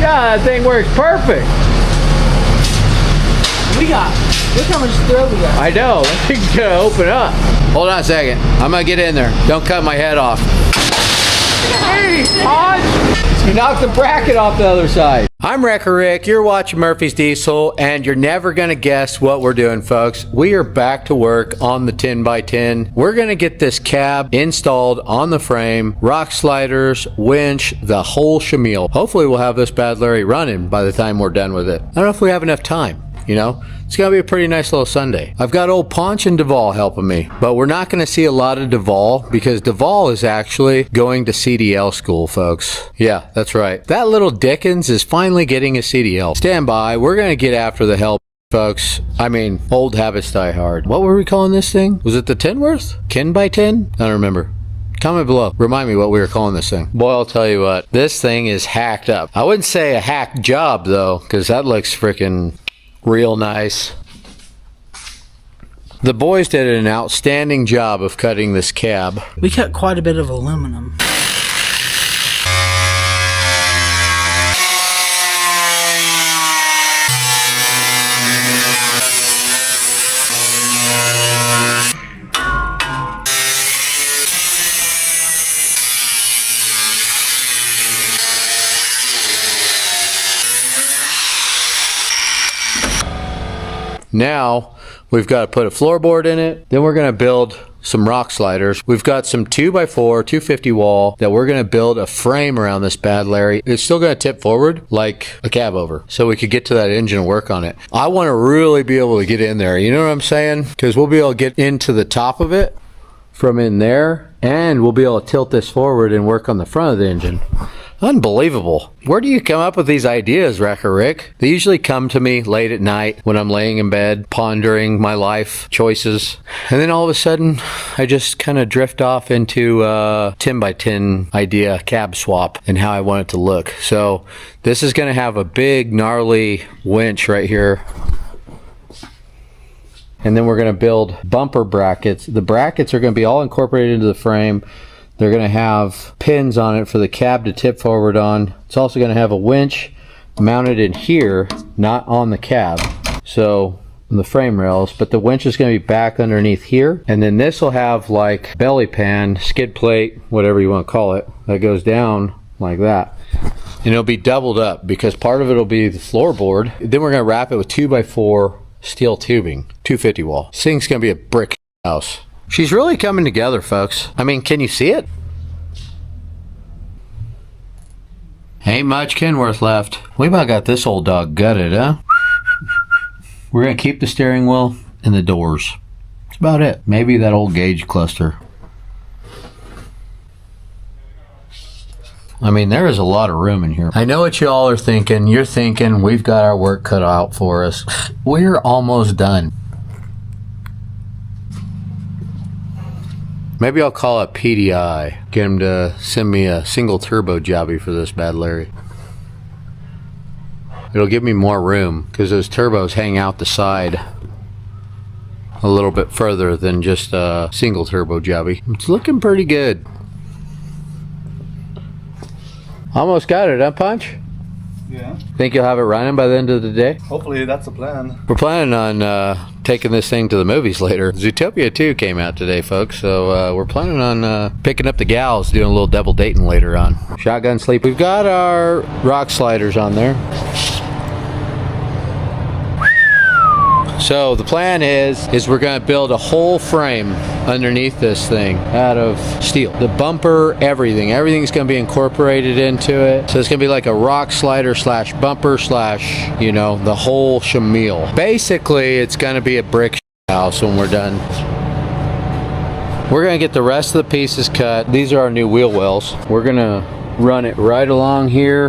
Yeah, that thing works perfect. Look how much throw we got. I know. That thing's gonna open up. Hold on a second. I'm gonna get in there. Don't cut my head off. Hey, Hodge! You knocked the bracket off the other side. I'm Wrecker Rick. You're watching Murphy's Diesel, and you're never gonna guess what we're doing, folks. We are back to work on the 10x10. We're gonna get this cab installed on the frame, rock sliders, winch, the whole shamil. Hopefully we'll have this Bad Larry running by the time we're done with it. I don't know if we have enough time. You know, it's gonna be a pretty nice little Sunday. I've got old Ponch and Duvall helping me, but we're not gonna see a lot of Duvall because Duvall is actually going to CDL school, folks. Yeah, that's right. That little Dickens is finally getting a CDL. Stand by, we're gonna get after the help, folks. I mean, old habits die hard. What were we calling this thing? Was it the Kenworth? 10x10? I don't remember. Comment below. Remind me what we were calling this thing. Boy, I'll tell you what. This thing is hacked up. I wouldn't say a hack job, though, because that looks freaking real nice. The boys did an outstanding job of cutting this cab. We cut quite a bit of aluminum. Now we've got to put a floorboard in it. Then we're going to build some rock sliders. We've got some 2x4 250 wall that we're going to build a frame around this Bad Larry. It's still going to tip forward like a cabover, so we could get to that engine and work on it. I want to really be able to get in there, you know what I'm saying? Because we'll be able to get into the top of it from in there, and we'll be able to tilt this forward and work on the front of the engine. Unbelievable. Where do you come up with these ideas, Wrecker Rick? They usually come to me late at night when I'm laying in bed, pondering my life choices. And then all of a sudden, I just kind of drift off into 10x10 idea cab swap and how I want it to look. So this is going to have a big, gnarly winch right here. And then we're going to build bumper brackets. The brackets are going to be all incorporated into the frame. They're going to have pins on it for the cab to tip forward on. It's also going to have a winch mounted in here, not on the cab. So, on the frame rails, but the winch is going to be back underneath here. And then this will have like belly pan, skid plate, whatever you want to call it, that goes down like that. And it'll be doubled up because part of it will be the floorboard. Then we're going to wrap it with 2x4 steel tubing, 250 wall. This thing's going to be a brick house. She's really coming together, folks. I mean, can you see it? Ain't much Kenworth left. We about got this old dog gutted, huh? We're going to keep the steering wheel and the doors. That's about it. Maybe that old gauge cluster. I mean, there is a lot of room in here. I know what you all are thinking. You're thinking we've got our work cut out for us. We're almost done. Maybe I'll call it PDI. Get him to send me a single turbo jobby for this Bad Larry. It'll give me more room because those turbos hang out the side a little bit further than just a single turbo jobby. It's looking pretty good. Almost got it, huh, Punch? Yeah. Think you'll have it running by the end of the day? Hopefully that's the plan. We're planning on taking this thing to the movies later. Zootopia 2 came out today, folks, so we're planning on picking up the gals, doing a little double dating later on. Shotgun sleep. We've got our rock sliders on there. So the plan is we're going to build a whole frame underneath this thing out of steel. The bumper, everything's going to be incorporated into it. So it's going to be like a rock slider slash bumper slash, you know, the whole shamil. Basically, it's going to be a brick house when we're done. We're going to get the rest of the pieces cut. These are our new wheel wells. We're going to run it right along here,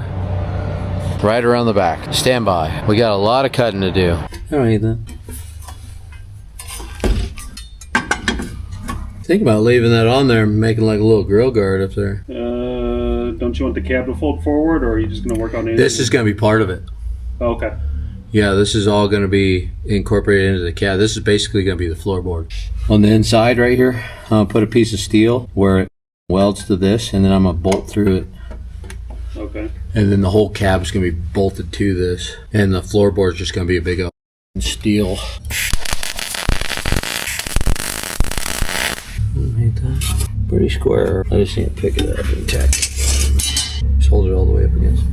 right around the back. Stand by. We got a lot of cutting to do. All right, then. Think about leaving that on there and making like a little grill guard up there. Don't you want the cab to fold forward, or are you just going to work on it? This is going to be part of it. Oh, okay. Yeah, this is all going to be incorporated into the cab. This is basically going to be the floorboard. On the inside right here, I'll put a piece of steel where it welds to this, and then I'm going to bolt through it. Okay. And then the whole cab's gonna be bolted to this. And the floorboard's just gonna be a big old steel. Ain't that pretty square? I just need to pick it up and tack it. Just hold it all the way up against.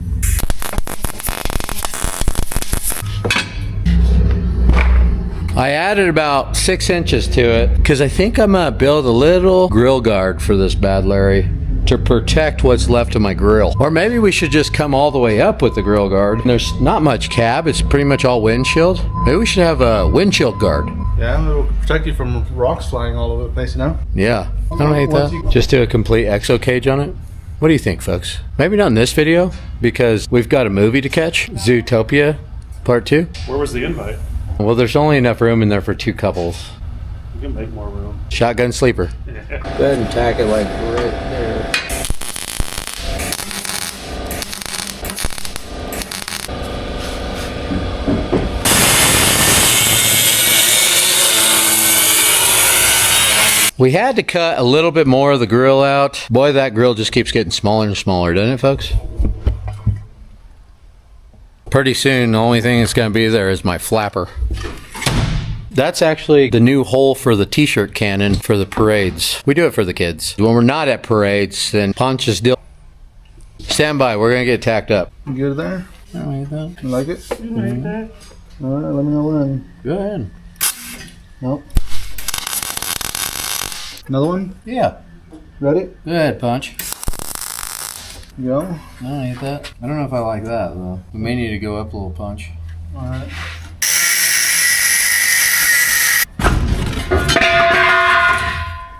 I added about 6 inches to it because I think I'm gonna build a little grill guard for this bad Larry to protect what's left of my grill. Or maybe we should just come all the way up with the grill guard. There's not much cab, it's pretty much all windshield. Maybe we should have a windshield guard. Yeah, it'll protect you from rocks flying all over the place, you know? Yeah, I don't hate that. Just do a complete exo cage on it. What do you think, folks? Maybe not in this video because we've got a movie to catch, Zootopia Part 2. Where was the invite? Well, there's only enough room in there for 2 couples. You can make more room. Shotgun sleeper. Go ahead and tack it like right there. We had to cut a little bit more of the grill out. Boy, that grill just keeps getting smaller and smaller, doesn't it, folks? Pretty soon, the only thing that's going to be there is my flapper. That's actually the new hole for the t-shirt cannon for the parades. We do it for the kids. When we're not at parades, then Punch is still... Stand by, we're going to get tacked up. You good there? I like that. You like it? Alright, let me know when. Go ahead. Nope. Another one? Yeah. Ready? Go ahead, Punch. Go. I don't hate that. I don't know if I like that, though. We may need to go up a little, Punch. Alright.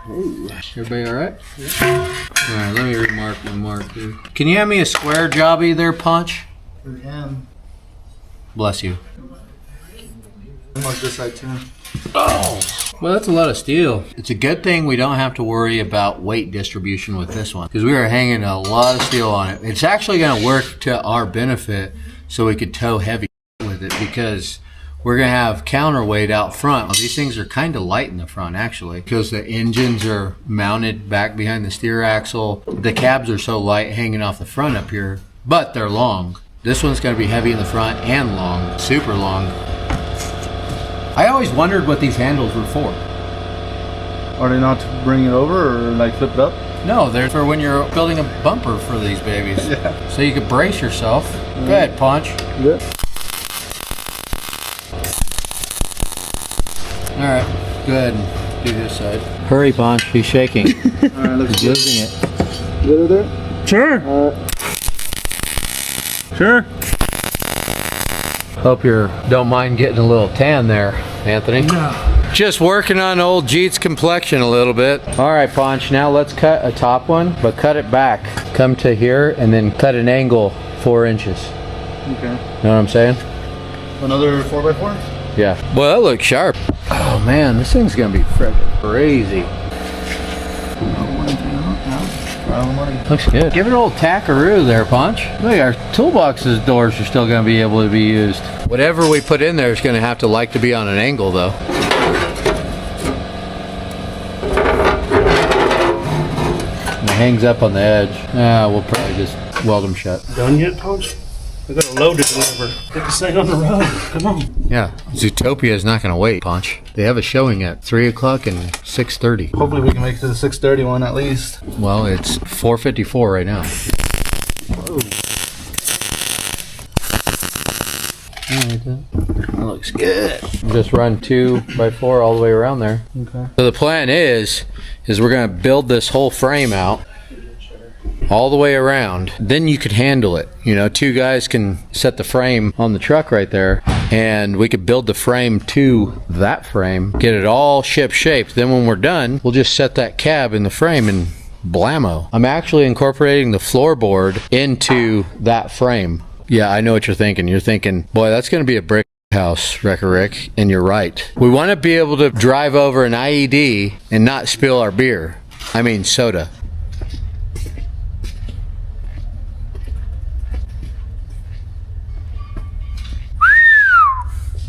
Ooh. Everybody alright? Yeah. Alright, let me remark my mark here. Can you have me a square jobby there, Punch? We can. Bless you. Mark this side too. Oh! Well, that's a lot of steel. It's a good thing we don't have to worry about weight distribution with this one because we are hanging a lot of steel on it. It's actually going to work to our benefit so we could tow heavy with it because we're going to have counterweight out front. Well, these things are kind of light in the front actually because the engines are mounted back behind the steer axle. The cabs are so light hanging off the front up here, but they're long. This one's going to be heavy in the front and long, super long. I always wondered what these handles were for. Are they not to bring it over or like flip it up? No, they're for when you're building a bumper for these babies. Yeah. So you could brace yourself. Go ahead, Punch. Yeah. Alright, go ahead and do this side. Hurry, Punch. He's shaking. Alright, looks He's losing it. good over there? Sure. Sure. Hope you don't mind getting a little tan there, Anthony. No. Just working on old Jeet's complexion a little bit. Alright, Punch, now let's cut a top one, but cut it back. Come to here and then cut an angle 4 inches. Okay. Know what I'm saying? Another 4x4? Yeah. Well, that looks sharp. Oh man, this thing's gonna be freaking crazy. Looks good. Give it an old tackaroo there, Punch. Look, our toolbox's doors are still going to be able to be used. Whatever we put in there is going to have to like to be on an angle, though. And it hangs up on the edge. We'll probably just weld them shut. Done yet, Punch? We got a load to deliver. Get this thing on the road. Come on. Yeah, Zootopia is not going to wait, Punch. They have a showing at 3 o'clock and 6:30. Hopefully we can make it to the 6:30 one at least. Well, it's 4:54 right now. Whoa. That looks good. Just run 2x4 all the way around there. Okay. So the plan is we're going to build this whole frame out all the way around. Then you could handle it. You know, 2 guys can set the frame on the truck right there, and we could build the frame to that frame, get it all ship shaped. Then when we're done, we'll just set that cab in the frame and blammo. I'm actually incorporating the floorboard into that frame. Yeah, I know what you're thinking. You're thinking, boy, that's going to be a brick house, Wrecker Rick, and you're right. We want to be able to drive over an IED and not spill our beer. I mean soda.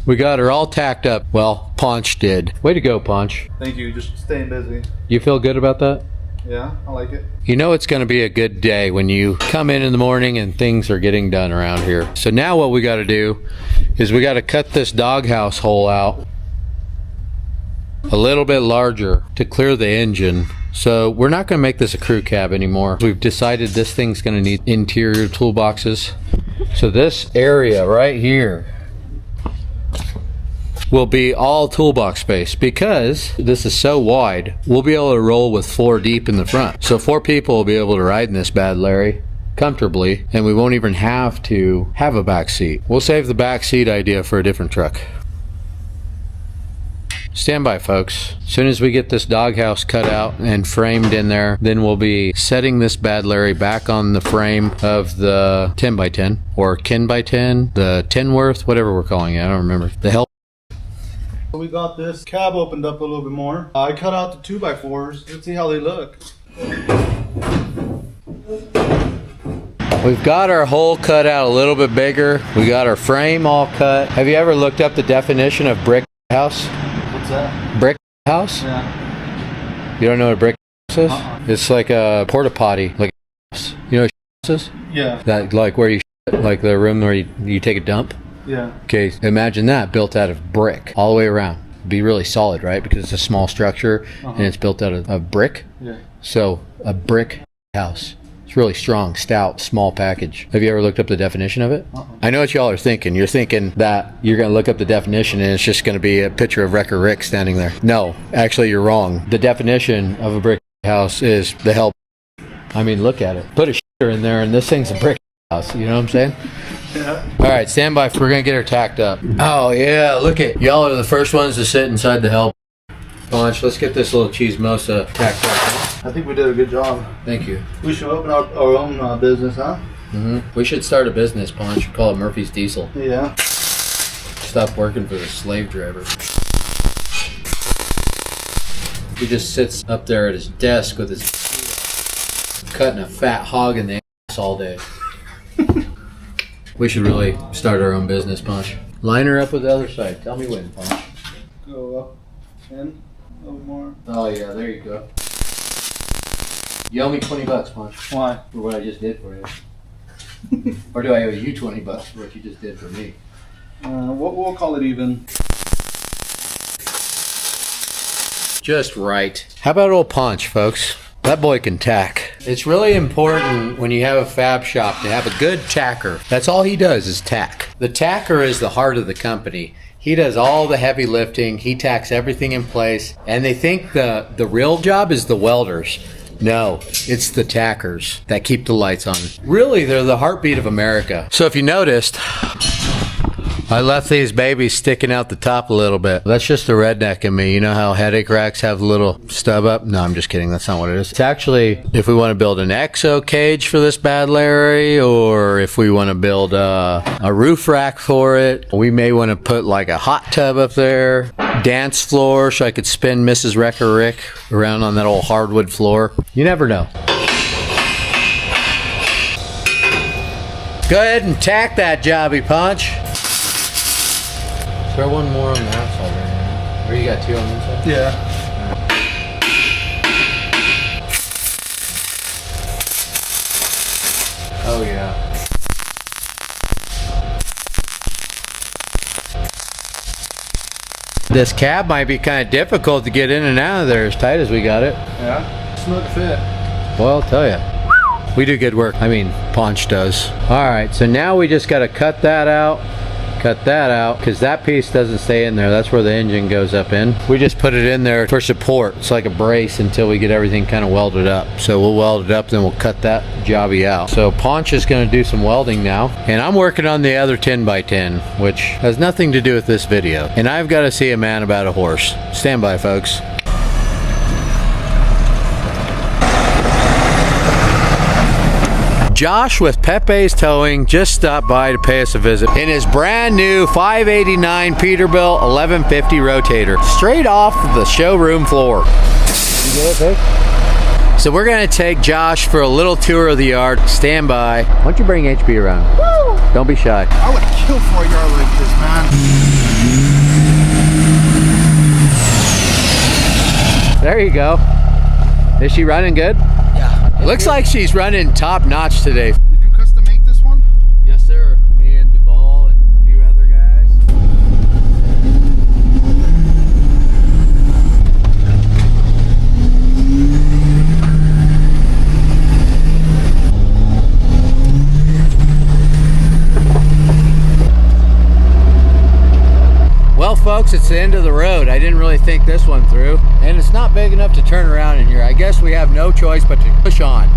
We got her all tacked up. Well, Punch did. Way to go, Punch. Thank you. Just staying busy. You feel good about that? Yeah, I like it. You know it's going to be a good day when you come in the morning and things are getting done around here. So now what we got to do is we got to cut this doghouse hole out a little bit larger to clear the engine. So we're not going to make this a crew cab anymore. We've decided this thing's going to need interior toolboxes. So this area right here will be all toolbox space because this is so wide. We'll be able to roll with 4 deep in the front. So 4 people will be able to ride in this bad Larry comfortably, and we won't even have to have a back seat. We'll save the back seat idea for a different truck. Stand by, folks. As soon as we get this doghouse cut out and framed in there, then we'll be setting this bad Larry back on the frame of the 10x10 or Ken by 10, the Kenworth, whatever we're calling it. I don't remember. The hell. We got this cab opened up a little bit more. I cut out the 2x4s. Let's see how they look. We've got our hole cut out a little bit bigger. We got our frame all cut. Have you ever looked up the definition of brick house? What's that? Brick house? Yeah. You don't know what a brick house is? It's like a porta potty. Like a house. You know what a house is? Yeah. That, like where you like the room where you take a dump? Yeah. Okay, imagine that built out of brick all the way around. Be really solid, right? Because it's a small structure and it's built out of brick. Yeah. So a brick house. It's really strong, stout, small package. Have you ever looked up the definition of it? I know what y'all are thinking. You're thinking that you're going to look up the definition and it's just going to be a picture of Wrecker Rick standing there. No, actually you're wrong. The definition of a brick house is the hell. I mean, look at it. Put a shitter in there and this thing's a brick house. You know what I'm saying? Yeah. All right, stand by. We're going to get her tacked up. Oh, yeah. Look at y'all are the first ones to sit inside the hell bunch. Let's get this little chismosa tacked up. I think we did a good job. Thank you. We should open our own business, huh? We should start a business, Ponch. Call it Murphy's Diesel. Yeah. Stop working for the slave driver. He just sits up there at his desk with his feet up, cutting a fat hog in the ass all day. We should really start our own business, Ponch. Line her up with the other side. Tell me when, Ponch. Go up 10, a little more. Oh yeah, there you go. You owe me $20, Ponch. Why? For what I just did for you. Or do I owe you $20 for what you just did for me? We'll call it even. Just right. How about old Ponch, folks? That boy can tack. It's really important when you have a fab shop to have a good tacker. That's all he does is tack. The tacker is the heart of the company. He does all the heavy lifting. He tacks everything in place. And they think the real job is the welders. No, it's the tackers that keep the lights on. Really, they're the heartbeat of America. So if you noticed, I left these babies sticking out the top a little bit. That's just the redneck in me. You know how headache racks have the little stub up? No, I'm just kidding. That's not what it is. It's actually, if we want to build an exo cage for this bad Larry, or if we want to build a roof rack for it, we may want to put like a hot tub up there, dance floor, so I could spin Mrs. Wrecker Rick around on that old hardwood floor. You never know. Go ahead and tack that jobby, Punch. Throw one more on the outside right now. Or you got 2 on the inside? Yeah. Oh yeah. This cab might be kind of difficult to get in and out of there as tight as we got it. Yeah. Snug fit. Well, I'll tell you. We do good work. I mean, Ponch does. All right, so now we just got to cut that out, because that piece doesn't stay in there. That's where the engine goes up in. We just put it in there for support. It's like a brace until we get everything kind of welded up. So we'll weld it up, then we'll cut that jobby out. So Ponch is going to do some welding now, and I'm working on the other 10x10, which has nothing to do with this video. And I've got to see a man about a horse. Stand by, folks. Josh with Pepe's Towing just stopped by to pay us a visit in his brand new 589 Peterbilt 1150 rotator, straight off the showroom floor. You get it, Vic? So we're gonna take Josh for a little tour of the yard. Stand by. Why don't you bring HB around? Woo! Don't be shy. I would kill for a yard like this, man. There you go. Is she running good? Yeah. Looks like she's running top notch today. Did you custom make this one? Yes, sir. Me and Duvall and a few other guys. Well, folks, it's the end of the road. I didn't really think this one through, and it's not big enough to turn around in here. I guess we have no choice but to push on.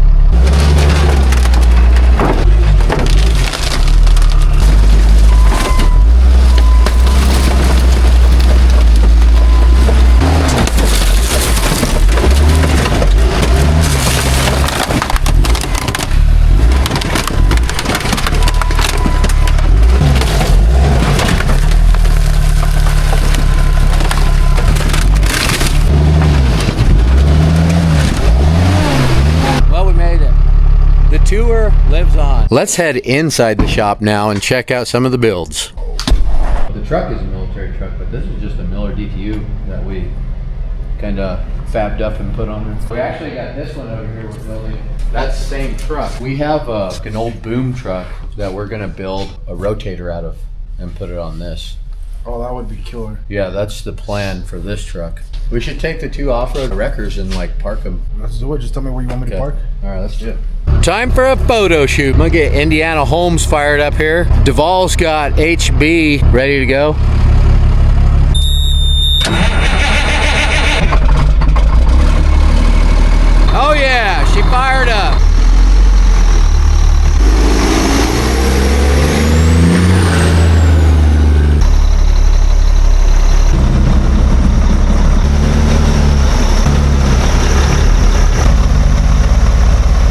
Tour lives on. Let's head inside the shop now and check out some of the builds. The truck is a military truck, but this is just a Miller DTU that we kind of fabbed up and put on there. We actually got this one over here we're building. That's the same truck. We have an old boom truck that we're gonna build a rotator out of and put it on this. Oh, that would be killer. Yeah, that's the plan for this truck. We should take the two off-road wreckers and like park them. Let's do it. Just tell me where you want me to park. All right, let's do it. Time for a photo shoot. I'm gonna get Indiana Holmes fired up here. Duvall's got HB ready to go. Oh yeah, she fired up.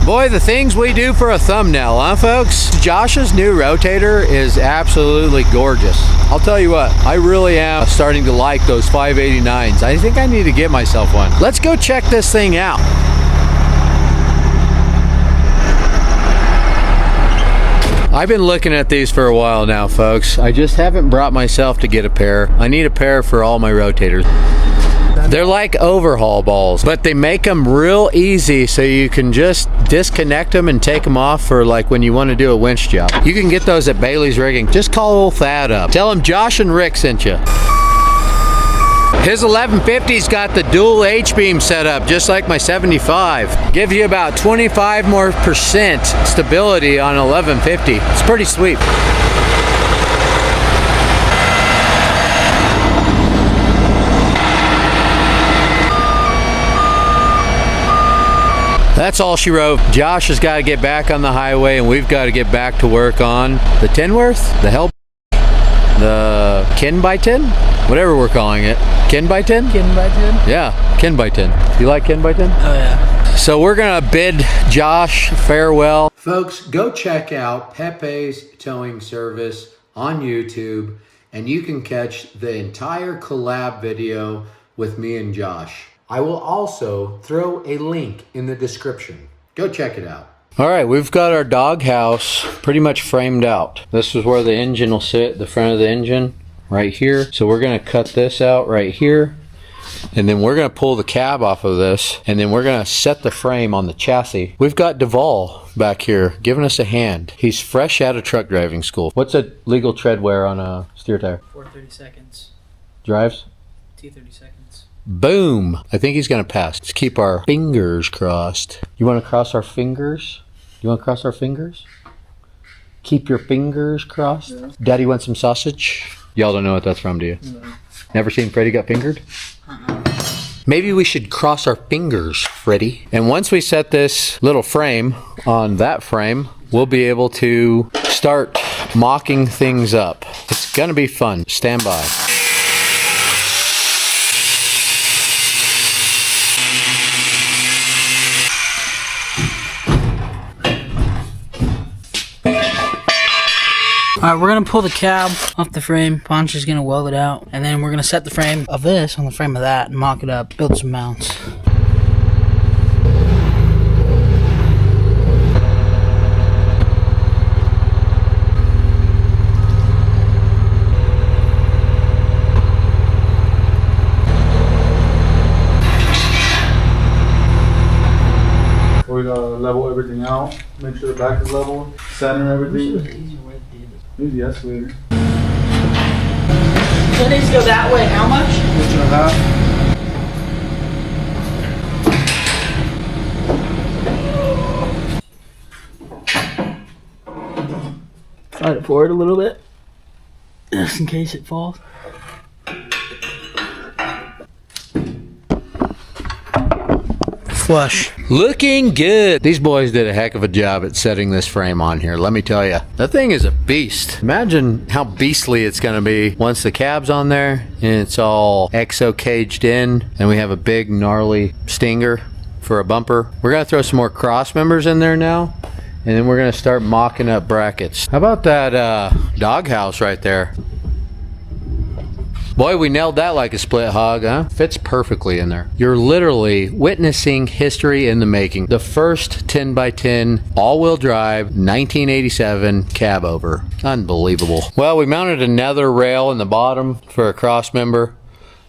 Boy, the things we do for a thumbnail, huh, folks? Josh's new rotator is absolutely gorgeous. I'll tell you what, I really am starting to like those 589s. I think I need to get myself one. Let's go check this thing out. I've been looking at these for a while now, folks. I just haven't brought myself to get a pair. I need a pair for all my rotators. They're like overhaul balls, but they make them real easy so you can just disconnect them and take them off for like when you want to do a winch job. You can get those at Bailey's Rigging. Just call old Thad up. Tell him Josh and Rick sent you. His 1150's got the dual H-beam set up, just like my 75. Gives you about 25% more stability on 1150. It's pretty sweet. That's all she wrote. Josh has got to get back on the highway and we've got to get back to work on the Kenworth, the Hell, the Ken by 10, whatever we're calling it. Ken by 10? Ken by 10? Yeah, Ken by 10. You like Ken by 10? Oh yeah. So we're gonna bid Josh farewell. Folks, go check out Pepe's Towing Service on YouTube and you can catch the entire collab video with me and Josh. I will also throw a link in the description. Go check it out. All right, we've got our doghouse pretty much framed out. This is where the engine will sit, the front of the engine, right here. So we're gonna cut this out right here, and then we're gonna pull the cab off of this, and then we're gonna set the frame on the chassis. We've got Duvall back here giving us a hand. He's fresh out of truck driving school. What's a legal tread wear on a steer tire? 430 seconds. Drives? T30 seconds. Boom! I think he's gonna pass. Let's keep our fingers crossed. You wanna cross our fingers? You wanna cross our fingers? Keep your fingers crossed? Yeah. Daddy wants some sausage? Y'all don't know what that's from, do you? No. Never seen Freddie Got Fingered? Maybe we should cross our fingers, Freddie. And once we set this little frame on that frame, we'll be able to start mocking things up. It's gonna be fun. Stand by. Alright, we're gonna pull the cab off the frame. Poncho's gonna weld it out. And then we're gonna set the frame of this on the frame of that and mock it up, build some mounts. out. Make sure the back is level. Center everything. Use the escalator. So it needs to go that way. How much? 1.5. Slide it forward a little bit, just in case it falls. Flush. Looking good. These boys did a heck of a job at setting this frame on here, let me tell you. That thing is a beast. Imagine how beastly it's going to be once the cab's on there and it's all exo caged in and we have a big gnarly stinger for a bumper. We're going to throw some more cross members in there now, and then we're going to start mocking up brackets. How about that doghouse right there? Boy, we nailed that like a split hog, huh? Fits perfectly in there. You're literally witnessing history in the making. The first 10x10 all-wheel drive 1987 cabover. Unbelievable. Well, we mounted another rail in the bottom for a cross member.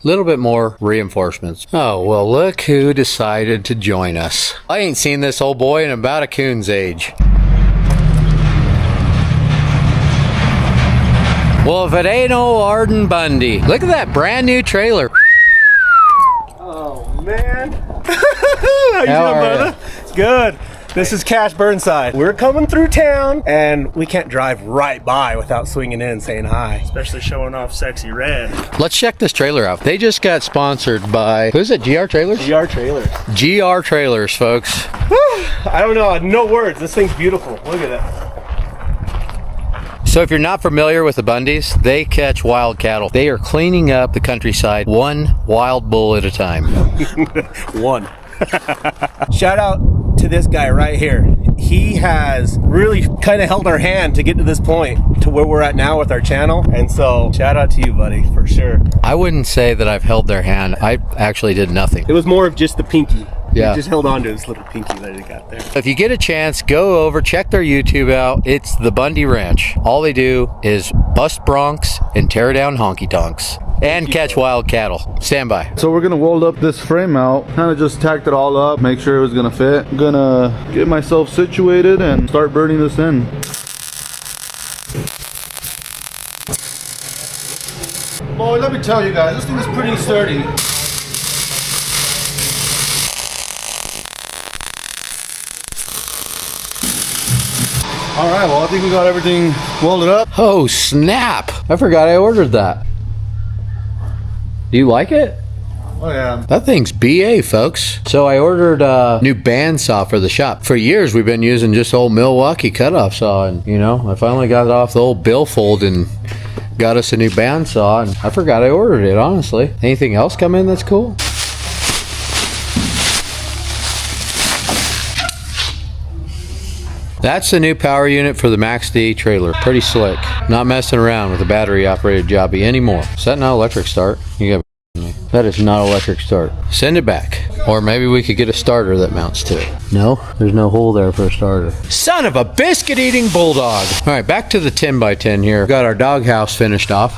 A little bit more reinforcements. Oh, well, look who decided to join us. I ain't seen this old boy in about a coon's age. Well, if it ain't old Arden Bundy. Look at that brand new trailer. Oh, man. How you doing, brother? Good. This is Cash Burnside. We're coming through town, and we can't drive right by without swinging in and saying hi. Especially showing off sexy red. Let's check this trailer out. They just got sponsored by, who's it, GR Trailers? GR Trailers. GR Trailers, folks. Whew, I don't know, no words. This thing's beautiful. Look at it. So if you're not familiar with the Bundys, they catch wild cattle. They are cleaning up the countryside one wild bull at a time. One. Shout out to this guy right here. He has really kind of held our hand to get to this point, to where we're at now with our channel. And so shout out to you, buddy, for sure. I wouldn't say that I've held their hand. I actually did nothing. It was more of just the pinky. Yeah. He just held on to his little pinky that he got there. If you get a chance, go over, check their YouTube out. It's the Bundy Ranch. All they do is bust broncs and tear down honky tonks and catch wild cattle. Stand by. So we're gonna weld up this frame out. Kind of just tacked it all up, make sure it was gonna fit. I'm gonna get myself situated and start burning this in. Boy, let me tell you guys, this thing is pretty sturdy. All right, well, I think we got everything welded up. Oh, snap. I forgot I ordered that. Do you like it? Oh, yeah. That thing's BA, folks. So I ordered a new bandsaw for the shop. For years, we've been using just old Milwaukee cutoff saw. And, you know, I finally got it off the old billfold and got us a new bandsaw. And I forgot I ordered it, honestly. Anything else come in that's cool? That's the new power unit for the Max D trailer. Pretty slick. Not messing around with a battery operated jobby anymore. Is that not electric start? You got me. That is not electric start. Send it back. Or maybe we could get a starter that mounts to it. No, there's no hole there for a starter. Son of a biscuit eating bulldog. All right, back to the 10x10 here. Got our doghouse finished off.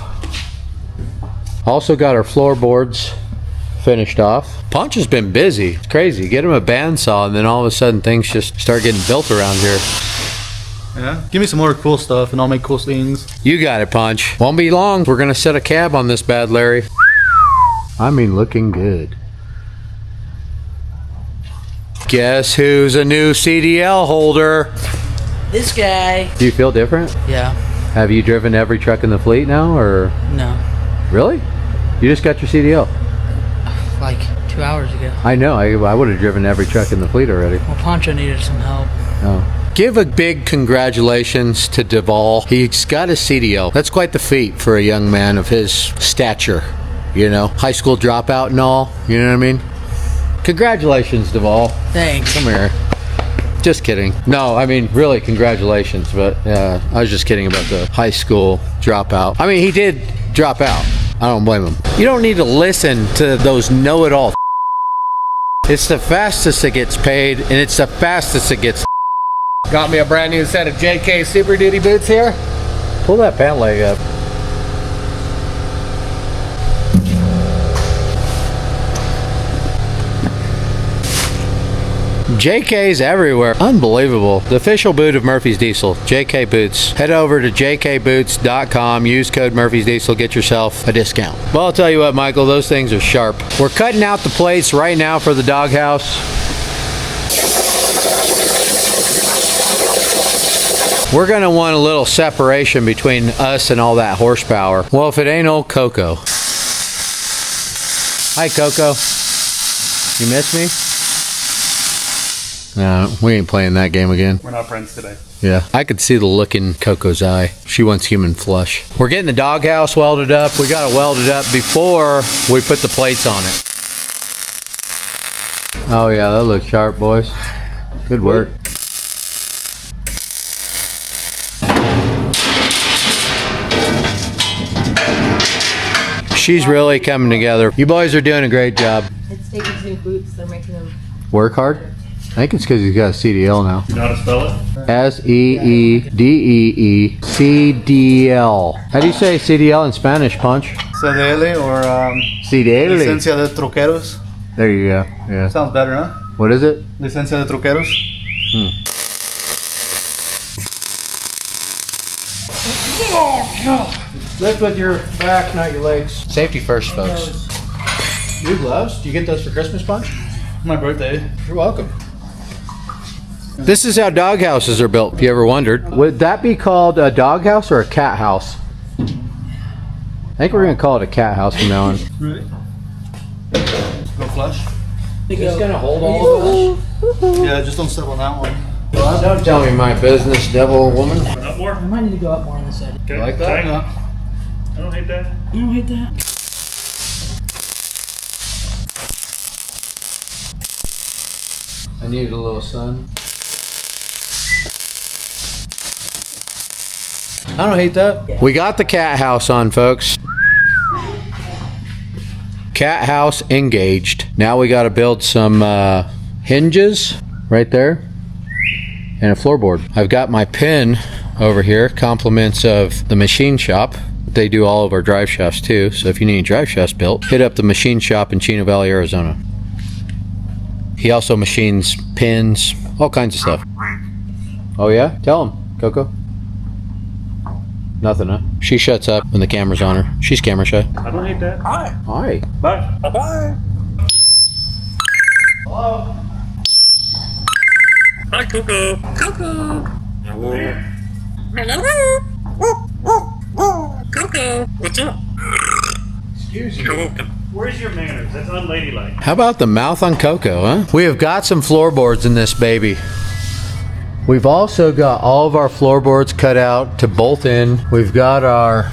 Also got our floorboards finished off. Punch has been busy. It's crazy. Get him a bandsaw and then all of a sudden things just start getting built around here. Yeah. Give me some more cool stuff and I'll make cool things. You got it, Punch. Won't be long. We're gonna set a cab on this bad Larry. I mean, looking good. Guess who's a new CDL holder? This guy. Do you feel different? Yeah. Have you driven every truck in the fleet now, or? No. Really? You just got your CDL? Like 2 hours ago. I know. I would have driven every truck in the fleet already. Well, Poncho needed some help. Oh. Give a big congratulations to Duvall. He's got a CDL. That's quite the feat for a young man of his stature. You know, high school dropout and all. You know what I mean? Congratulations, Duvall. Thanks. Come here. Just kidding. No, I mean, really, congratulations. But I was just kidding about the high school dropout. I mean, he did drop out. I don't blame him. You don't need to listen to those know-it-all. It's the fastest it gets paid, and it's the fastest it gets. Got me a brand new set of JK Super Duty boots here. Pull that pant leg up. JK's everywhere. Unbelievable. The official boot of Murphy's Diesel, JK Boots. Head over to jkboots.com, use code Murphy's Diesel, get yourself a discount. Well, I'll tell you what, Michael, those things are sharp. We're cutting out the plates right now for the doghouse. We're gonna want a little separation between us and all that horsepower. Well, if it ain't old Coco. Hi, Coco. You miss me? No, we ain't playing that game again. We're not friends today. Yeah, I could see the look in Coco's eye. She wants human flesh. We're getting the doghouse welded up. We gotta weld it up before we put the plates on it. Oh yeah, that looks sharp, boys. Good work. She's really coming together. You boys are doing a great job. It's taking new boots. They're making them Work hard? I think it's because he's got a CDL now. You know how to spell it? SEEDEECDL. How do you say CDL in Spanish, Punch? CDL or CDL. Licencia de Troqueros. There you go. Yeah. Sounds better, huh? What is it? Licencia de Troqueros. Lift with your back, not your legs. Safety first, folks. New gloves? Do you get those for Christmas, Punch? My birthday. You're welcome. This is how dog houses are built, if you ever wondered. Would that be called a dog house or a cat house? I think we're going to call it a cat house from now on. Ready? Go flush. Just going to hold all of this? Yeah, just don't step on that one. Don't tell me my business, devil woman. Up more? I might need to go up more on this side. Okay. You like that? Tight. I don't hate that. I don't hate that. I need a little sun. I don't hate that. We got the cat house on, folks. Cat house engaged. Now we got to build some hinges right there and a floorboard. I've got my pin over here, compliments of the machine shop. They do all of our drive shafts too, so if you need drive shafts built, hit up the machine shop in Chino Valley, Arizona. He also machines pins, all kinds of stuff. Oh yeah? Tell him, Coco. Nothing, huh? She shuts up when the camera's on her. She's camera shy. I don't hate that. Hi. Bye. Bye. Hello. Hi, Coco. Coco. Hello. Coco. What's up? Excuse you. Where's your manners? That's unladylike. How about the mouth on Coco, huh? We have got some floorboards in this baby. We've also got all of our floorboards cut out to bolt in. We've got our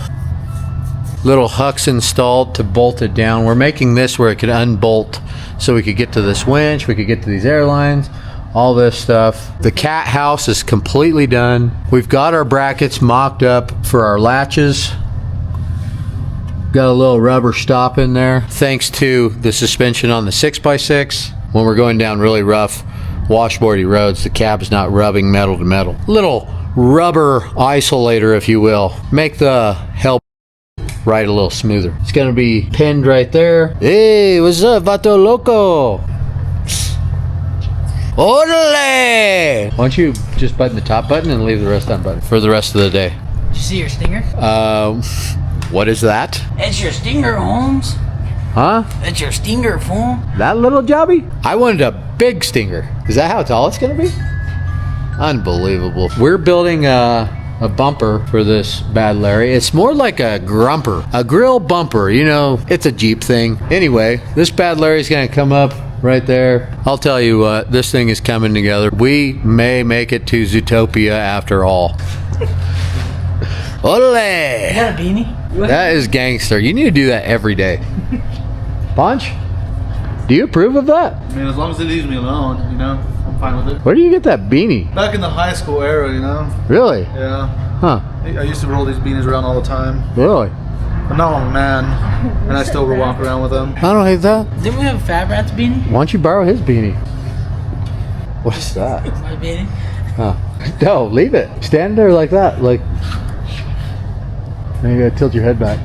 little hooks installed to bolt it down. We're making this where it could unbolt so we could get to this winch, we could get to these airlines, all this stuff. The cat house is completely done. We've got our brackets mocked up for our latches. Got a little rubber stop in there thanks to the suspension on the 6x6. When we're going down really rough washboardy roads, the cab's not rubbing metal to metal. Little rubber isolator, if you will. Make the hell ride a little smoother. It's gonna be pinned right there. Hey, what's up, Vato Loco? Orale! Why don't you just button the top button and leave the rest unbuttoned for the rest of the day? Did you see your stinger? What is that? It's your stinger, Holmes. Huh? It's your stinger, fool. That little jobby? I wanted a big stinger. Is that how tall it's gonna be? Unbelievable. We're building a bumper for this Bad Larry. It's more like a grumper, a grill bumper. You know, it's a Jeep thing. Anyway, this Bad Larry's gonna come up right there. I'll tell you what, this thing is coming together. We may make it to Zootopia after all. Ole! Is that a beanie? That is gangster. You need to do that every day. Punch? Do you approve of that? I mean, as long as it leaves me alone, you know, I'm fine with it. Where do you get that beanie? Back in the high school era, you know. Really? Yeah. Huh. I used to roll these beanies around all the time. Really? But now I'm a man, and I still walk around with them. I don't hate that. Didn't we have a Fab Rats beanie? Why don't you borrow his beanie? What is that? My beanie? Huh. No, leave it. Stand there like that. Like. Now you gotta tilt your head back.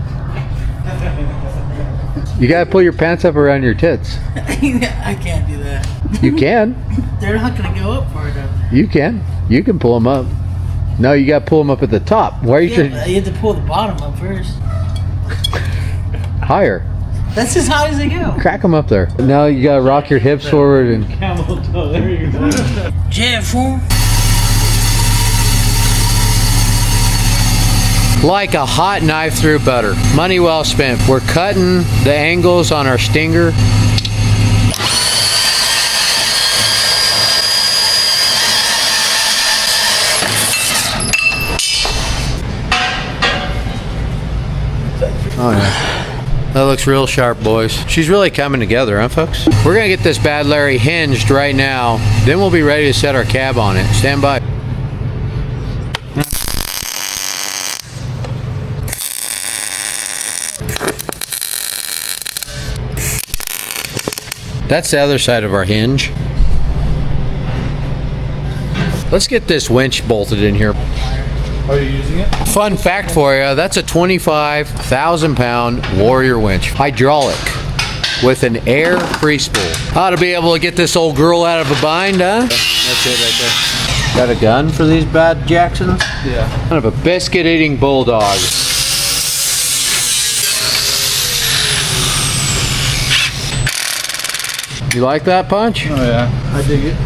You gotta pull your pants up around your tits. I can't do that. You can. They're not gonna go up far enough. You can pull them up. No, you got to pull them up at the top. Why are you Yeah, you have to pull the bottom up first. higher? That's as high as they go. Crack them up there. Now you got to rock your hips forward and. Camel toe, there you go. Jet fool. Like a hot knife through butter. Money well spent. We're cutting the angles on our stinger. Oh yeah. That looks real sharp, boys. She's really coming together, huh, folks? We're gonna get this Bad Larry hinged right now. Then we'll be ready to set our cab on it. Stand by. That's the other side of our hinge. Let's get this winch bolted in here. Are you using it? Fun fact for you, that's a 25,000-pound Warrior winch. Hydraulic with an air free spool. Ought to be able to get this old girl out of a bind, huh? That's it right there. Got a gun for these bad Jacksons? Yeah. Kind of a biscuit-eating bulldog. You like that, Punch? Oh yeah, I dig it.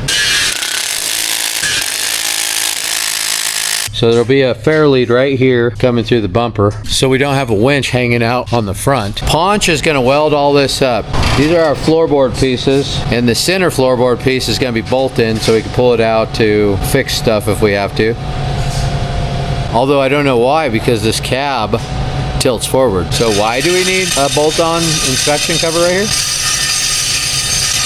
So there'll be a fair lead right here coming through the bumper, so we don't have a winch hanging out on the front. Ponch is going to weld all this up. These are our floorboard pieces, and the center floorboard piece is going to be bolted in so we can pull it out to fix stuff if we have to. Although I don't know why, because this cab tilts forward. So why do we need a bolt-on inspection cover right here?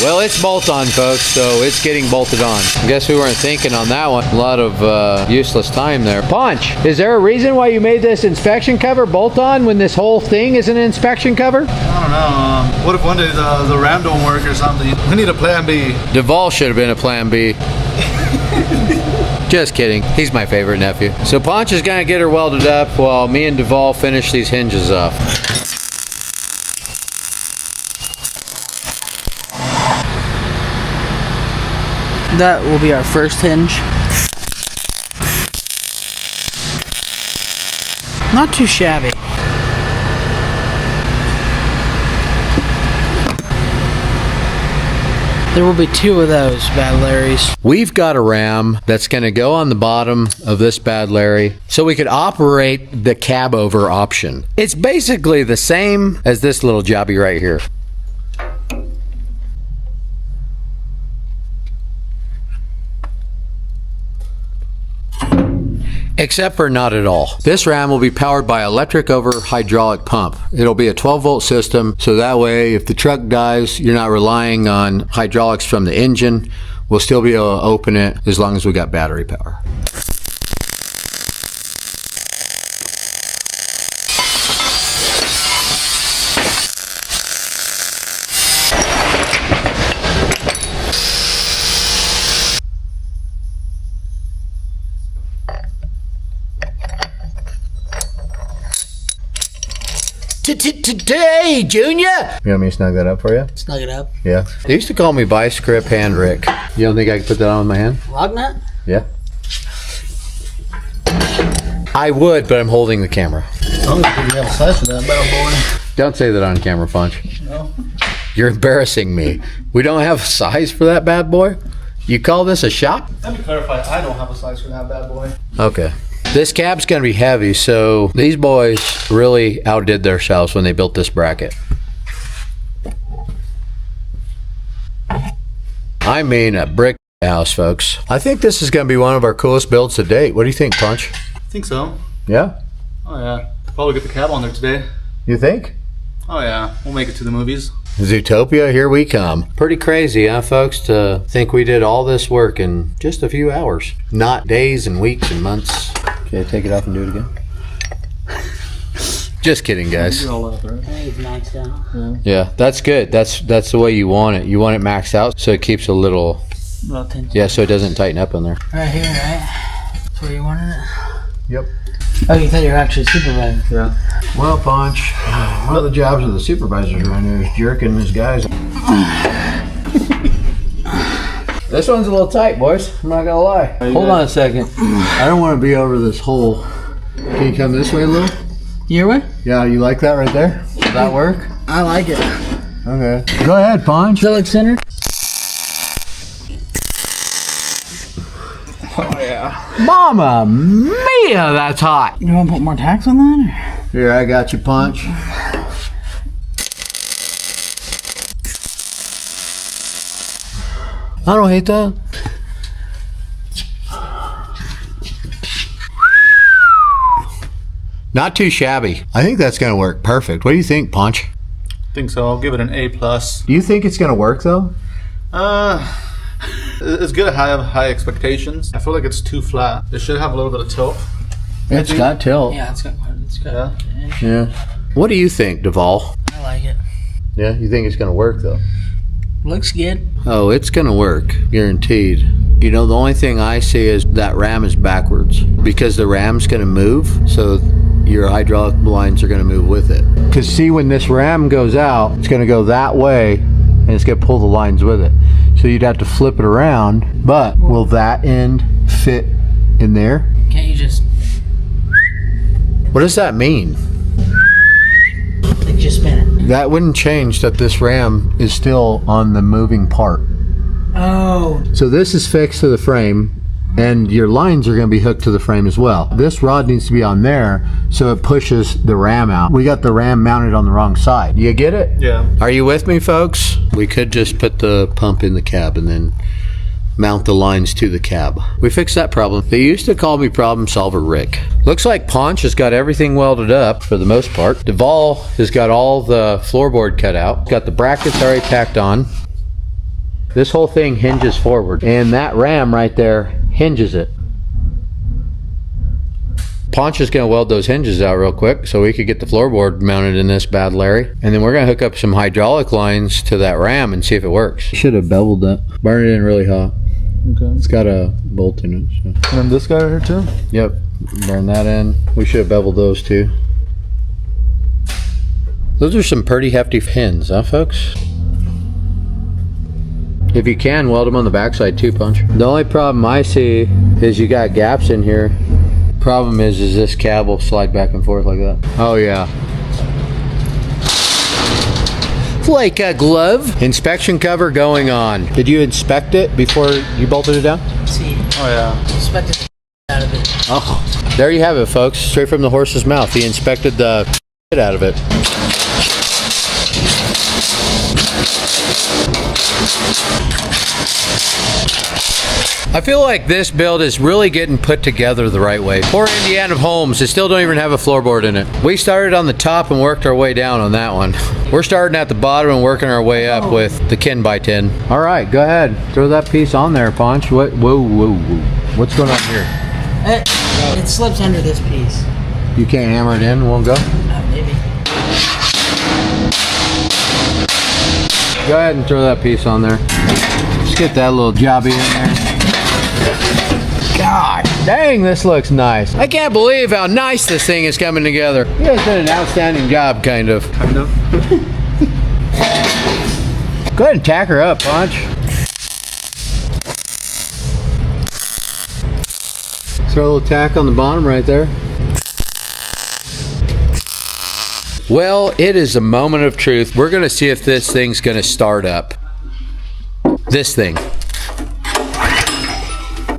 Well, it's bolt-on, folks, so it's getting bolted on. I guess we weren't thinking on that one. A lot of useless time there. Punch, is there a reason why you made this inspection cover bolt-on when this whole thing is an inspection cover? I don't know. What if one day the RAM don't work or something? We need a plan B. Duvall should have been a plan B. Just kidding. He's my favorite nephew. So Punch is going to get her welded up while me and Duvall finish these hinges off. That will be our first hinge. Not too shabby. There will be two of those Bad Larrys. We've got a ram that's going to go on the bottom of this Bad Larry so we could operate the Cabover option. It's basically the same as this little jobby right here. Except for not at all. This ram will be powered by electric over hydraulic pump. It'll be a 12-volt system, so that way if the truck dies, you're not relying on hydraulics from the engine. We'll still be able to open it as long as we got battery power. Today, Junior! You want me to snug that up for you? Snug it up. Yeah. They used to call me Vice Grip Hand Rick. You don't think I could put that on with my hand? Log nut? Yeah. I would, but I'm holding the camera. Long as you have a size for that bad boy. Don't say that on camera, Punch. No. You're embarrassing me. We don't have a size for that bad boy? You call this a shop? Let me clarify, I don't have a size for that bad boy. Okay. This cab's gonna be heavy, so these boys really outdid themselves when they built this bracket. I mean a brick house, folks. I think this is gonna be one of our coolest builds to date. What do you think, Punch? I think so. Yeah? Oh yeah. Probably get the cab on there today. You think? Oh yeah, we'll make it to the movies. Zootopia, here we come. Pretty crazy, huh, folks, to think we did all this work in just a few hours. Not days and weeks and months. Okay, take it off and do it again. Just kidding, guys. You're all up, right? I think it's maxed out. Yeah, that's good. That's the way you want it. You want it maxed out so it keeps a little, yeah, so it doesn't tighten up in there. Right here, right? That's where you wanted it? Yep. Oh, you thought you were actually supervising? Yeah. Well, Punch, one of the jobs of the supervisors around here is jerking his guys. This one's a little tight, boys. I'm not gonna lie. Hold on a second. I don't want to be over this hole. Can you come this way a little? Your way? Yeah, you like that right there? Does that work? I like it. Okay. Go ahead, Ponch. Does that look centered? Oh, yeah. Mama mia, that's hot. You want to put more tacks on that? Or? Here, I got you, Ponch. I don't hate that. Not too shabby. I think that's going to work perfect. What do you think, Ponch? I think so. I'll give it an A+. Do you think it's going to work, though? It's good. I have high expectations. I feel like it's too flat. It should have a little bit of tilt. It's got tilt. Yeah, it's got. Yeah. What do you think, Duvall? I like it. Yeah, you think it's going to work, though? Looks good. Oh, it's going to work. Guaranteed. You know, the only thing I see is that ram is backwards because the ram's going to move, so your hydraulic lines are going to move with it. Because see, when this ram goes out, it's going to go that way, and it's going to pull the lines with it. So you'd have to flip it around, but will that end fit in there? Can't you just What does that mean? like just spin it? That wouldn't change that this ram is still on the moving part. Oh. So this is fixed to the frame, and your lines are going to be hooked to the frame as well. This rod needs to be on there so it pushes the ram out. We got the ram mounted on the wrong side. You get it? Yeah. Are you with me, folks? We could just put the pump in the cab and then mount the lines to the cab. We fixed that problem. They used to call me Problem Solver Rick. Looks like Ponch has got everything welded up for the most part. Duvall has got all the floorboard cut out. Got the brackets already tacked on. This whole thing hinges forward, and that ram right there hinges it. Ponch is going to weld those hinges out real quick so we could get the floorboard mounted in this bad Larry. And then we're going to hook up some hydraulic lines to that ram and see if it works. Should have beveled that. Burn it in really hot. Okay. It's got a bolt in it. So. And then this guy right here too? Yep. Burn that in. We should have beveled those too. Those are some pretty hefty pins, huh, folks? If you can, weld them on the backside too, Punch. The only problem I see is you got gaps in here. Problem is this cab will slide back and forth like that. Oh yeah. Like a glove. Inspection cover going on. Did you inspect it before you bolted it down? See. Oh yeah. Inspect the out of it. Oh, there you have it, folks. Straight from the horse's mouth. He inspected the shit out of it. I feel like this build is really getting put together the right way. Poor Indiana Homes, they still don't even have a floorboard in it. We started on the top and worked our way down on that one. We're starting at the bottom and working our way up with the Ken by 10. All right, go ahead. Throw that piece on there, Ponch. What? Whoa, whoa, whoa. What's going on here? It slips under this piece. You can't hammer it in, won't go? Maybe. Go ahead and throw that piece on there. Just get that little jobby in there. God dang, this looks nice. I can't believe how nice this thing is coming together. You guys did an outstanding job, kind of. Kind of. Go ahead and tack her up, Ponch. Throw a little tack on the bottom right there. Well, it is a moment of truth. We're going to see if this thing's going to start up. This thing.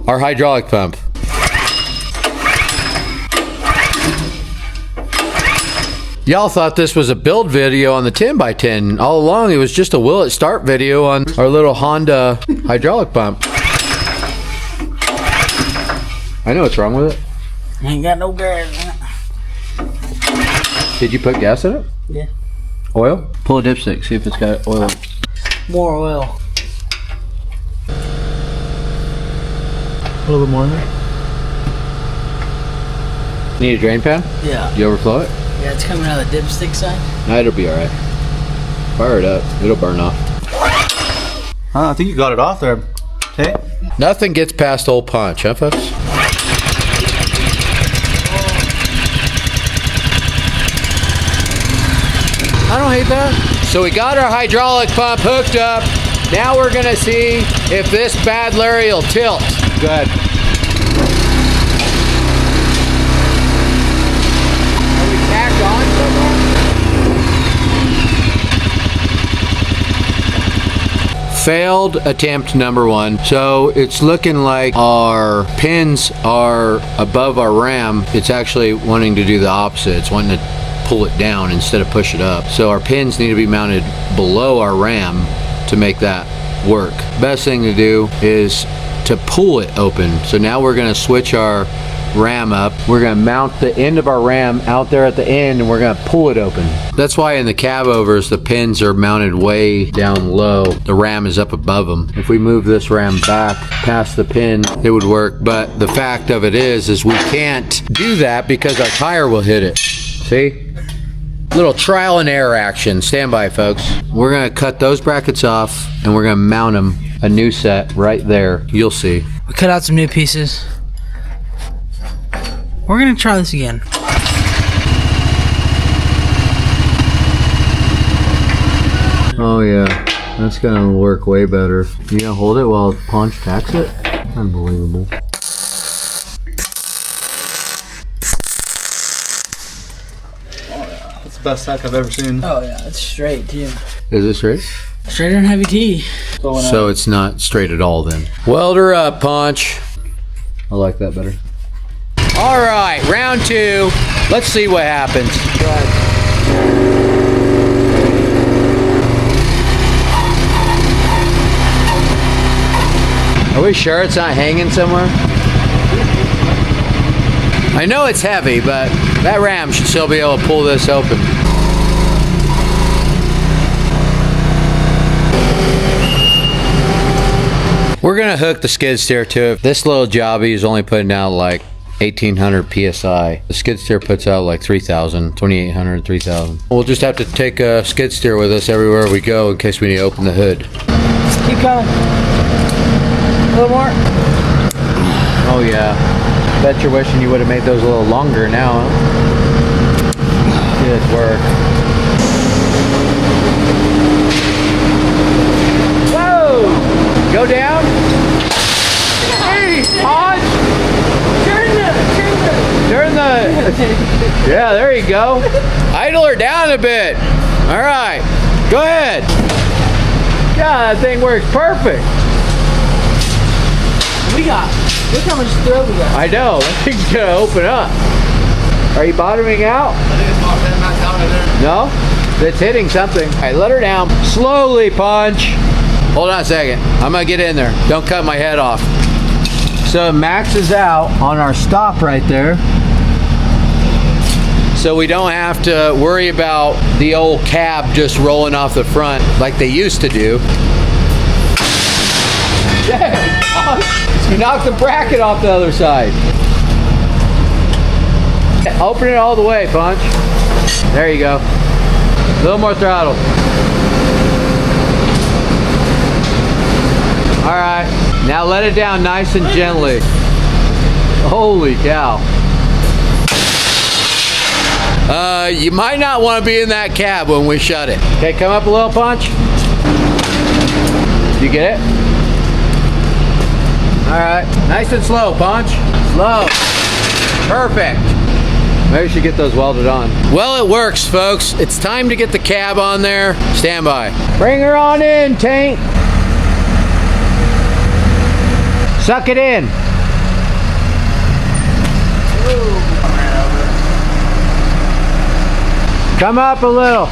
Our hydraulic pump. Y'all thought this was a build video on the 10x10. All along, it was just a will it start video on our little Honda hydraulic pump. I know what's wrong with it. Ain't got no gas in it. Did you put gas in it? Yeah. Oil? Pull a dipstick, see if it's got oil. More oil. A little bit more in there. Need a drain pan? Yeah. You overflow it? Yeah, it's coming out of the dipstick side. No, it'll be alright. Fire it up. It'll burn off. I think you got it off there. Okay. Nothing gets past old Punch, huh, folks? I don't hate that. So we got our hydraulic pump hooked up. Now we're gonna see if this bad Larry will tilt. Go ahead. Are we tacked on somewhere? Failed attempt number 1. So it's looking like our pins are above our ram. It's actually wanting to do the opposite. It's wanting to pull it down instead of push it up. So our pins need to be mounted below our ram to make that work. Best thing to do is to pull it open. So now we're gonna switch our ram up. We're gonna mount the end of our ram out there at the end and we're gonna pull it open. That's why in the cabovers the pins are mounted way down low. The ram is up above them. If we move this ram back past the pin, it would work. But the fact of it is we can't do that because our tire will hit it. See? Little trial and error action. Stand by, folks. We're gonna cut those brackets off and we're gonna mount them a new set right there. You'll see. We cut out some new pieces. We're gonna try this again. Oh yeah, that's gonna work way better. You gonna hold it while Punch tacks it? Unbelievable. That's the best tack I've ever seen. Oh yeah, it's straight too. Is it straight? Straight and heavy T. So it's not straight at all then. Weld her up, Punch. I like that better. All right, round 2. Let's see what happens. Are we sure it's not hanging somewhere? I know it's heavy, but that ram should still be able to pull this open. We're gonna hook the skid steer to it. This little jobby is only putting out like 1800 PSI. The skid steer puts out like 3000, 2800, 3000. We'll just have to take a skid steer with us everywhere we go in case we need to open the hood. Keep going. A little more. Oh yeah. Bet you're wishing you would have made those a little longer now, huh? Good work. Whoa! Go down. Hey, Hodge! Turn the. Yeah, there you go. Idle her down a bit. All right. Go ahead. God, that thing works perfect. Look how much throw we got. I know. That thing's gonna open up. Are you bottoming out? I think it's bottoming back down in there. No? It's hitting something. All right, let her down. Slowly, Punch. Hold on a second. I'm gonna get in there. Don't cut my head off. So it maxes out on our stop right there. So we don't have to worry about the old cab just rolling off the front like they used to do. Dang, you knocked the bracket off the other side. Open it all the way, Punch. There you go. A little more throttle. All right, now let it down nice and gently. Holy cow. You might not want to be in that cab when we shut it. Okay, come up a little, Punch. You get it? All right, nice and slow, Punch. Slow. Perfect. Maybe we should get those welded on. Well, it works, folks. It's time to get the cab on there. Stand by. Bring her on in, Tank. Suck it in. Come up a little.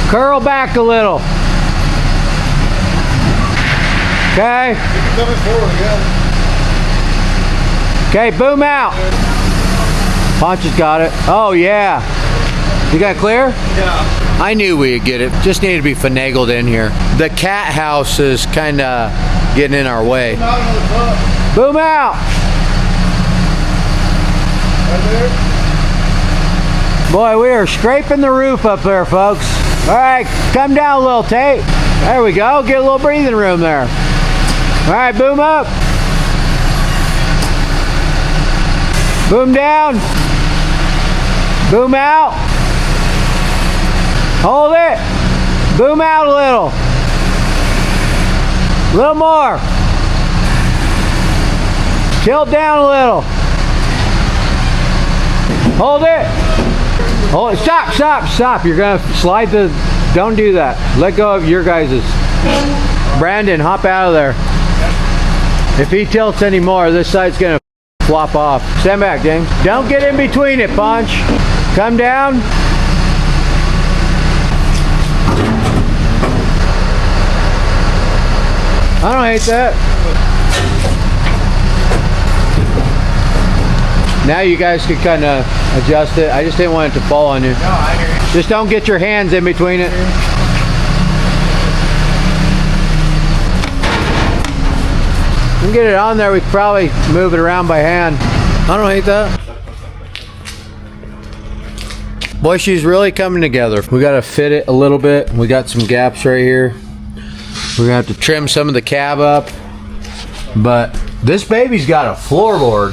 Curl back a little. Okay. Coming forward again. Okay, boom out. Punch has got it. Oh yeah. You got it clear? Yeah. I knew we'd get it. Just needed to be finagled in here. The cat house is kind of getting in our way. Boom out. Right there. Boy, we are scraping the roof up there, folks. All right, come down a little, Tate. There we go. Get a little breathing room there. All right, boom up. Boom down. Boom out. Hold it. Boom out a little. A little more. Tilt down a little. Hold it. Hold it. Stop, stop, stop. You're gonna slide the, don't do that. Let go of your guys's. Brandon, hop out of there. If he tilts anymore, this side's gonna flop off. Stand back, James. Don't get in between it, Punch. Come down. I don't hate that. Now you guys can kind of adjust it. I just didn't want it to fall on you. No, I hear you. Just don't get your hands in between it. We can get it on there. We could probably move it around by hand. I don't hate that. Boy, she's really coming together. We got to fit it a little bit. We got some gaps right here. We're gonna have to trim some of the cab up. But this baby's got a floorboard.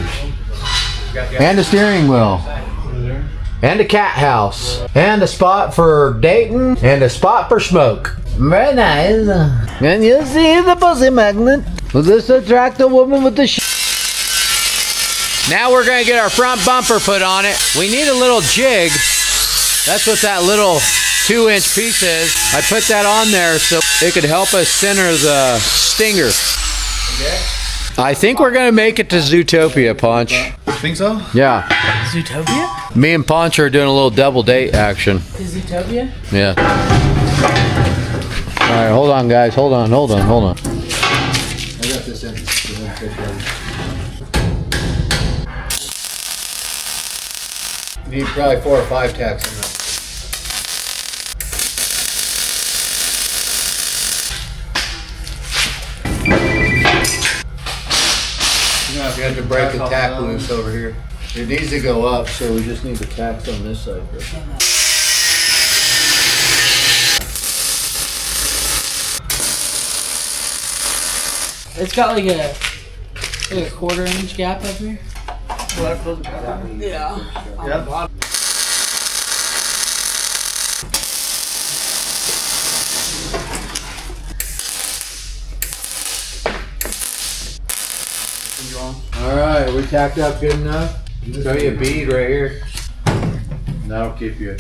And a steering wheel. And a cat house. And a spot for Dayton. And a spot for smoke. Very nice. And you see the pussy magnet. Will this attract a woman with the Now we're going to get our front bumper put on it. We need a little jig. That's what that little 2-inch piece is. I put that on there so it could help us center the stinger. Okay. I think we're going to make it to Zootopia, Punch. Think so? Yeah. Zootopia? Me and Ponch are doing a little double date action. Is Zootopia? Yeah. All right, hold on, guys. Hold on, hold on, hold on. I got this in. You need probably 4 or 5 tacks in there. You have to break the tack loose over here. It needs to go up, so we just need the tacks on this side first. It's got like a 1/4 inch gap up here. Yeah. Yeah. All right, we tacked up good enough. Show you a bead right here. That'll keep you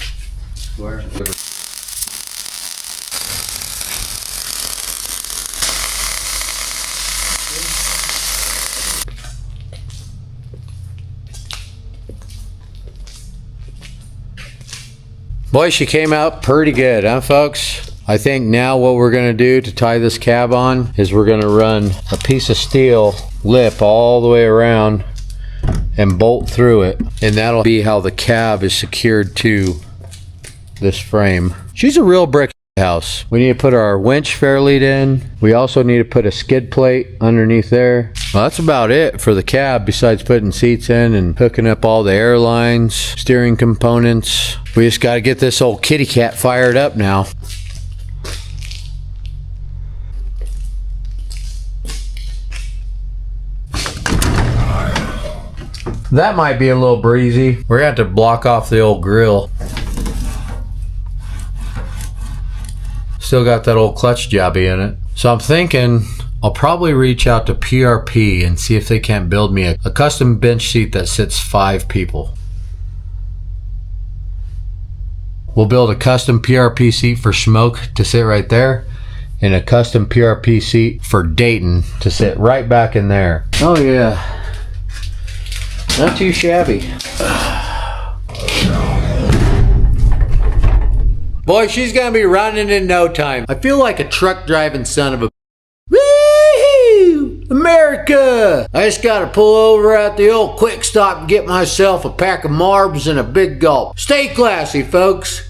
square. Boy, she came out pretty good, huh, folks? I think now what we're gonna do to tie this cab on is we're gonna run a piece of steel lip all the way around and bolt through it, and that'll be how the cab is secured to this frame. She's a real brick house. We need to put our winch fairlead in. We also need to put a skid plate underneath there. Well, that's about it for the cab, besides putting seats in and hooking up all the air lines, steering components. We just got to get this old kitty cat fired up now. That might be a little breezy. We're gonna have to block off the old grill. Still got that old clutch jobby in it. So I'm thinking I'll probably reach out to PRP and see if they can't build me a custom bench seat that sits 5 people. We'll build a custom PRP seat for Smoke to sit right there, and a custom PRP seat for Dayton to sit right back in there. Oh yeah. Not too shabby. Boy, she's gonna be running in no time. I feel like a truck driving son of a... Woo! America! I just gotta pull over at the old quick stop and get myself a pack of Marbs and a big gulp. Stay classy, folks.